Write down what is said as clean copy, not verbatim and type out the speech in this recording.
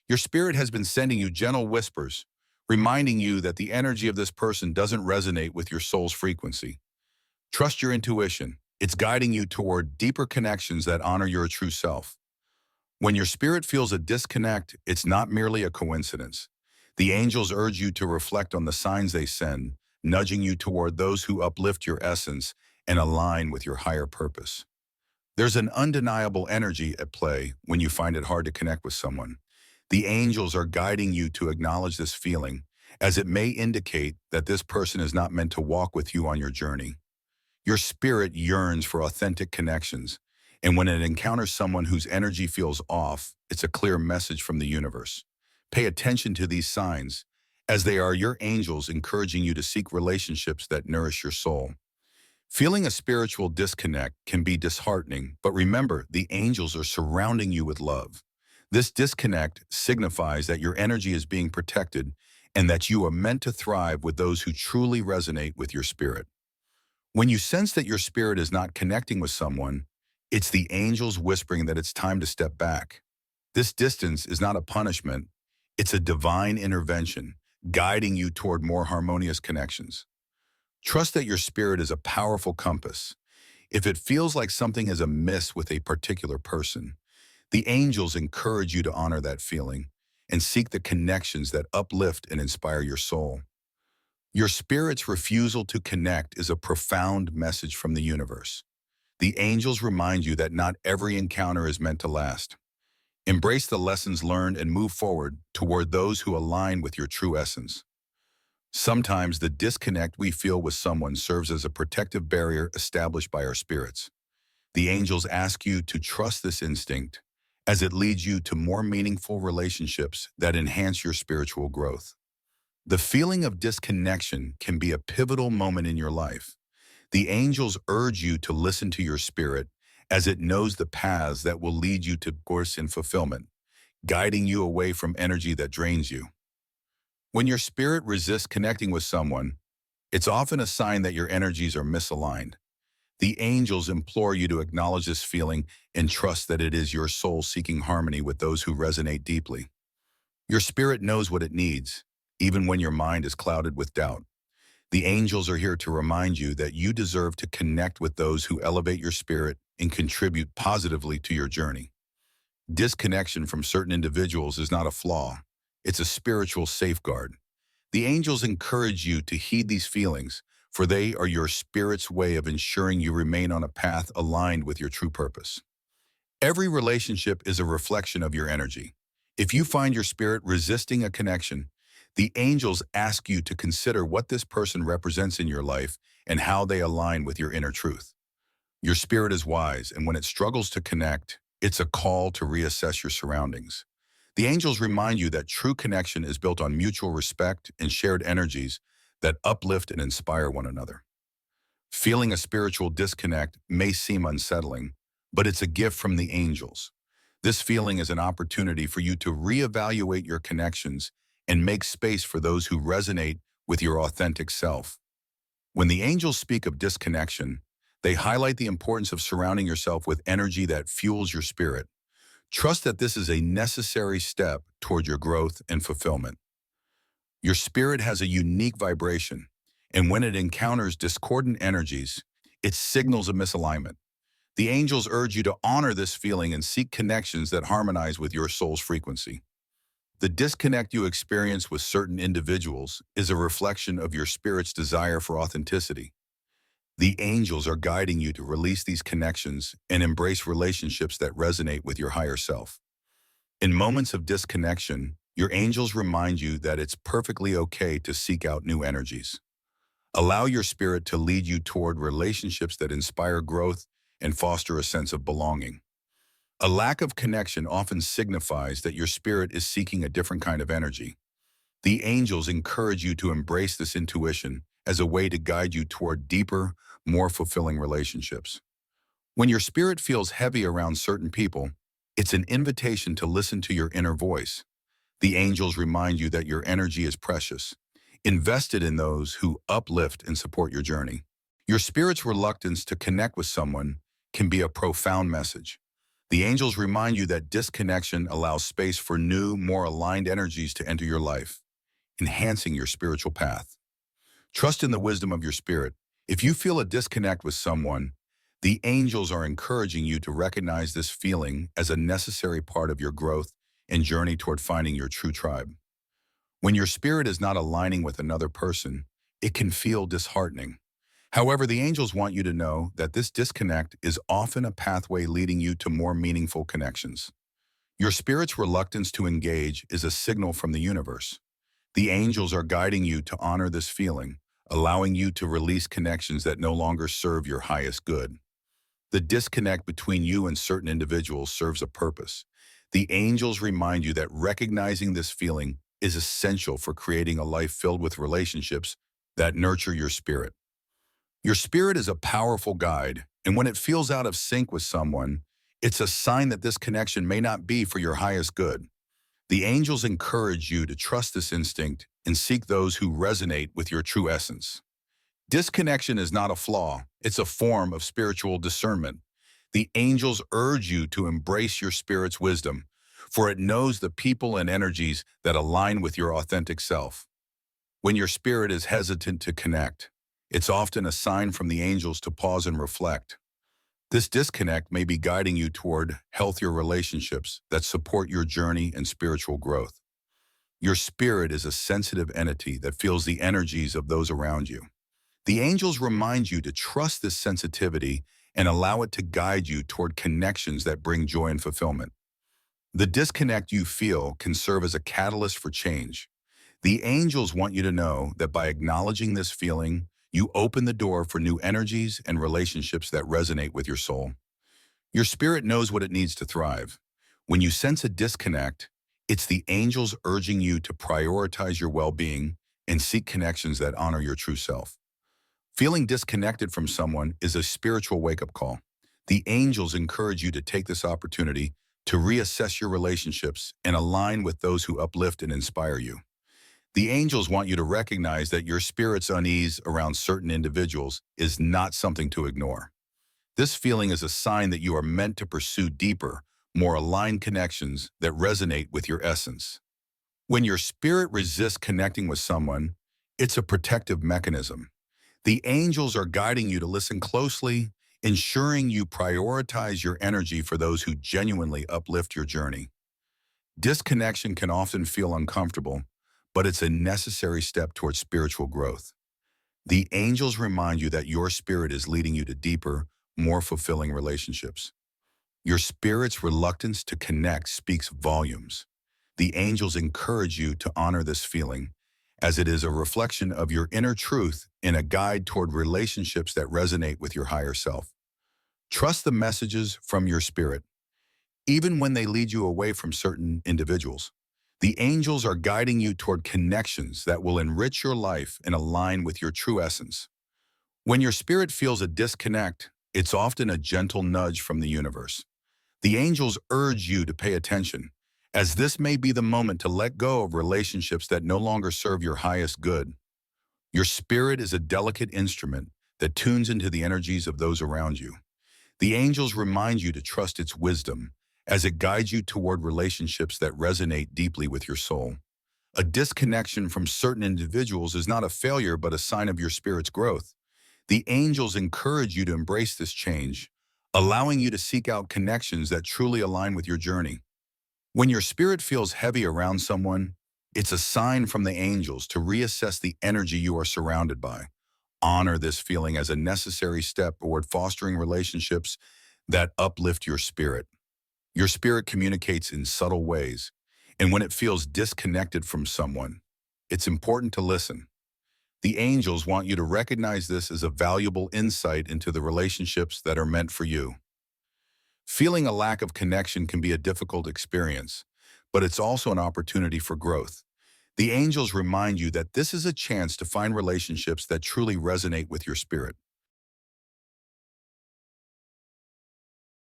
Your spirit has been sending you gentle whispers, reminding you that the energy of this person doesn't resonate with your soul's frequency. Trust your intuition. It's guiding you toward deeper connections that honor your true self. When your spirit feels a disconnect, it's not merely a coincidence. The angels urge you to reflect on the signs they send, nudging you toward those who uplift your essence and align with your higher purpose. There's an undeniable energy at play when you find it hard to connect with someone. The angels are guiding you to acknowledge this feeling, as it may indicate that this person is not meant to walk with you on your journey. Your spirit yearns for authentic connections, and when it encounters someone whose energy feels off, it's a clear message from the universe. Pay attention to these signs, as they are your angels encouraging you to seek relationships that nourish your soul. Feeling a spiritual disconnect can be disheartening, but remember, the angels are surrounding you with love. This disconnect signifies that your energy is being protected and that you are meant to thrive with those who truly resonate with your spirit. When you sense that your spirit is not connecting with someone, it's the angels whispering that it's time to step back. This distance is not a punishment, it's a divine intervention, guiding you toward more harmonious connections. Trust that your spirit is a powerful compass. If it feels like something is amiss with a particular person, the angels encourage you to honor that feeling and seek the connections that uplift and inspire your soul. Your spirit's refusal to connect is a profound message from the universe. The angels remind you that not every encounter is meant to last. Embrace the lessons learned and move forward toward those who align with your true essence. Sometimes the disconnect we feel with someone serves as a protective barrier established by our spirits. The angels ask you to trust this instinct, as it leads you to more meaningful relationships that enhance your spiritual growth. The feeling of disconnection can be a pivotal moment in your life. The angels urge you to listen to your spirit, as it knows the paths that will lead you to course and fulfillment, guiding you away from energy that drains you. When your spirit resists connecting with someone, it's often a sign that your energies are misaligned. The angels implore you to acknowledge this feeling and trust that it is your soul seeking harmony with those who resonate deeply. Your spirit knows what it needs, even when your mind is clouded with doubt. The angels are here to remind you that you deserve to connect with those who elevate your spirit and contribute positively to your journey. Disconnection from certain individuals is not a flaw. It's a spiritual safeguard. The angels encourage you to heed these feelings, for they are your spirit's way of ensuring you remain on a path aligned with your true purpose. Every relationship is a reflection of your energy. If you find your spirit resisting a connection, the angels ask you to consider what this person represents in your life and how they align with your inner truth. Your spirit is wise, and when it struggles to connect, it's a call to reassess your surroundings. The angels remind you that true connection is built on mutual respect and shared energies that uplift and inspire one another. Feeling a spiritual disconnect may seem unsettling, but it's a gift from the angels. This feeling is an opportunity for you to reevaluate your connections and make space for those who resonate with your authentic self. When the angels speak of disconnection, they highlight the importance of surrounding yourself with energy that fuels your spirit. Trust that this is a necessary step toward your growth and fulfillment. Your spirit has a unique vibration, and when it encounters discordant energies, it signals a misalignment. The angels urge you to honor this feeling and seek connections that harmonize with your soul's frequency. The disconnect you experience with certain individuals is a reflection of your spirit's desire for authenticity. The angels are guiding you to release these connections and embrace relationships that resonate with your higher self. In moments of disconnection, your angels remind you that it's perfectly okay to seek out new energies. Allow your spirit to lead you toward relationships that inspire growth and foster a sense of belonging. A lack of connection often signifies that your spirit is seeking a different kind of energy. The angels encourage you to embrace this intuition as a way to guide you toward deeper, more fulfilling relationships. When your spirit feels heavy around certain people, it's an invitation to listen to your inner voice. The angels remind you that your energy is precious, invested in those who uplift and support your journey. Your spirit's reluctance to connect with someone can be a profound message. The angels remind you that disconnection allows space for new, more aligned energies to enter your life, enhancing your spiritual path. Trust in the wisdom of your spirit. If you feel a disconnect with someone, the angels are encouraging you to recognize this feeling as a necessary part of your growth and journey toward finding your true tribe. When your spirit is not aligning with another person, it can feel disheartening. However, the angels want you to know that this disconnect is often a pathway leading you to more meaningful connections. Your spirit's reluctance to engage is a signal from the universe. The angels are guiding you to honor this feeling, allowing you to release connections that no longer serve your highest good. The disconnect between you and certain individuals serves a purpose. The angels remind you that recognizing this feeling is essential for creating a life filled with relationships that nurture your spirit. Your spirit is a powerful guide, and when it feels out of sync with someone, it's a sign that this connection may not be for your highest good. The angels encourage you to trust this instinct and seek those who resonate with your true essence. Disconnection is not a flaw, it's a form of spiritual discernment. The angels urge you to embrace your spirit's wisdom, for it knows the people and energies that align with your authentic self. When your spirit is hesitant to connect, it's often a sign from the angels to pause and reflect. This disconnect may be guiding you toward healthier relationships that support your journey and spiritual growth. Your spirit is a sensitive entity that feels the energies of those around you. The angels remind you to trust this sensitivity and allow it to guide you toward connections that bring joy and fulfillment. The disconnect you feel can serve as a catalyst for change. The angels want you to know that by acknowledging this feeling, you open the door for new energies and relationships that resonate with your soul. Your spirit knows what it needs to thrive. When you sense a disconnect, it's the angels urging you to prioritize your well-being and seek connections that honor your true self. Feeling disconnected from someone is a spiritual wake-up call. The angels encourage you to take this opportunity to reassess your relationships and align with those who uplift and inspire you. The angels want you to recognize that your spirit's unease around certain individuals is not something to ignore. This feeling is a sign that you are meant to pursue deeper, more aligned connections that resonate with your essence. When your spirit resists connecting with someone, it's a protective mechanism. The angels are guiding you to listen closely, ensuring you prioritize your energy for those who genuinely uplift your journey. Disconnection can often feel uncomfortable, but it's a necessary step towards spiritual growth. The angels remind you that your spirit is leading you to deeper, more fulfilling relationships. Your spirit's reluctance to connect speaks volumes. The angels encourage you to honor this feeling, as it is a reflection of your inner truth and a guide toward relationships that resonate with your higher self. Trust the messages from your spirit, even when they lead you away from certain individuals. The angels are guiding you toward connections that will enrich your life and align with your true essence. When your spirit feels a disconnect, it's often a gentle nudge from the universe. The angels urge you to pay attention, as this may be the moment to let go of relationships that no longer serve your highest good. Your spirit is a delicate instrument that tunes into the energies of those around you. The angels remind you to trust its wisdom as it guides you toward relationships that resonate deeply with your soul. A disconnection from certain individuals is not a failure but a sign of your spirit's growth. The angels encourage you to embrace this change, allowing you to seek out connections that truly align with your journey. When your spirit feels heavy around someone, it's a sign from the angels to reassess the energy you are surrounded by. Honor this feeling as a necessary step toward fostering relationships that uplift your spirit. Your spirit communicates in subtle ways, and when it feels disconnected from someone, it's important to listen. The angels want you to recognize this as a valuable insight into the relationships that are meant for you. Feeling a lack of connection can be a difficult experience, but it's also an opportunity for growth. The angels remind you that this is a chance to find relationships that truly resonate with your spirit.